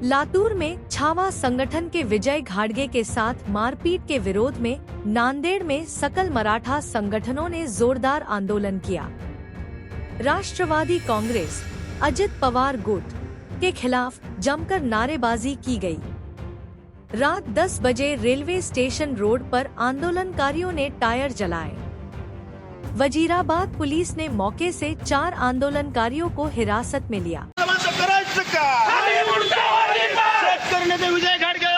लातूर में छावा संगठन के विजय घाड़गे के साथ मारपीट के विरोध में नांदेड़ में सकल मराठा संगठनों ने जोरदार आंदोलन किया। राष्ट्रवादी कांग्रेस अजित पवार गुट के खिलाफ जमकर नारेबाजी की गई। रात 10 बजे रेलवे स्टेशन रोड पर आंदोलनकारियों ने टायर जलाए। वजीराबाद पुलिस ने मौके से 4 आंदोलनकारियों को हिरासत में लिया। विजय घाडगेवर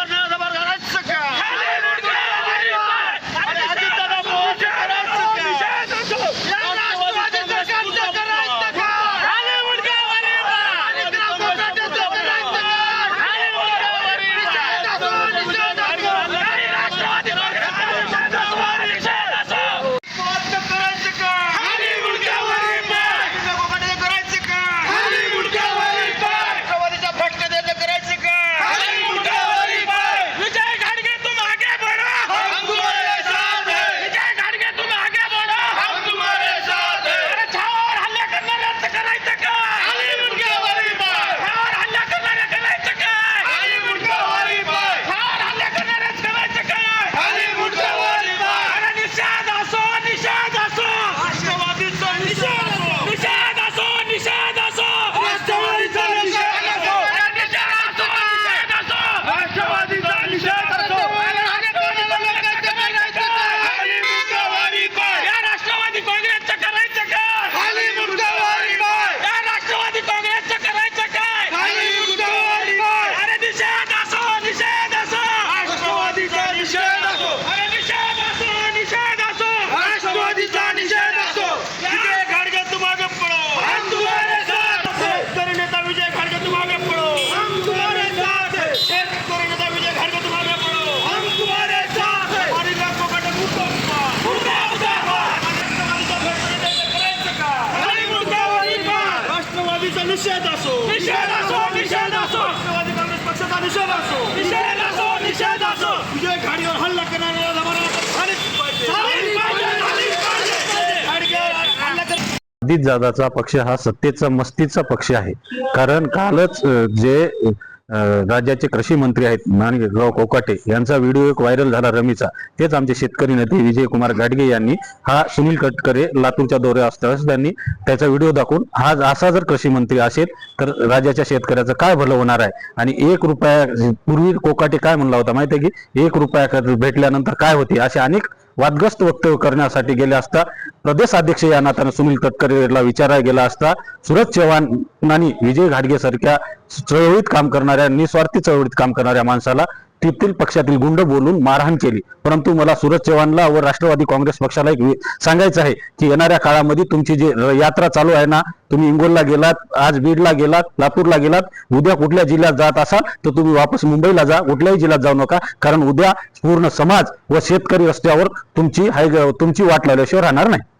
निषेध असो, निषेध असो, निषेध असो, राष्ट्रवादी काँग्रेस पक्षाचा निषेध असो, निषेध असो, निषेध असो, विजय घाडगेवर हल्ला करणाऱ्याला जमाना अजित दादाचा पक्ष हा सत्तेचा मस्तीचा पक्ष आहे। कारण कालच जे राज्याचे कृषी मंत्री आहेत माणिकराव कोकाटे यांचा व्हिडिओ एक व्हायरल झाला रमीचा, तेच आमचे शेतकरी नेते विजय कुमार घाडगे यांनी हा सुनील तटकरे लातूरच्या दौऱ्यावर असताना त्यांनी त्याचा व्हिडिओ दाखवून आज असा जर कृषी मंत्री असेल तर राज्याच्या शेतकऱ्याचं काय भलं होणार आहे। आणि 1 रुपया पूर्वी कोकाटे काय म्हणला होता माहिती आहे की 1 रुपया भेटल्यानंतर काय होते, असे अनेक वादग्रस्त वक्तव्य करण्यासाठी गेले असता प्रदेश अध्यक्ष या नात्याने सुनील तटकरेला विचारायला गेला असता सूरज चव्हाणांनी विजय घाडगे सारख्या चळवळीत काम करणाऱ्या निस्वार्थी चळवळीत काम करणाऱ्या माणसाला तेथील पक्षातील गुंड बोलून मारहाण केली। परंतु मला सूरज चव्हाणला व राष्ट्रवादी काँग्रेस पक्षाला एक सांगायचं आहे की येणाऱ्या काळामध्ये तुमची जी यात्रा चालू आहे ना, तुम्ही इंगोलला गेलात, आज बीडला गेलात, लातूरला गेलात, उद्या कुठल्या जिल्ह्यात जात असाल तर तुम्ही वापस मुंबईला जा, कुठल्याही जिल्ह्यात जाऊ नका। कारण उद्या पूर्ण समाज व शेतकरी रस्त्यावर तुमची वाट लावल्याशिवाय राहणार नाही।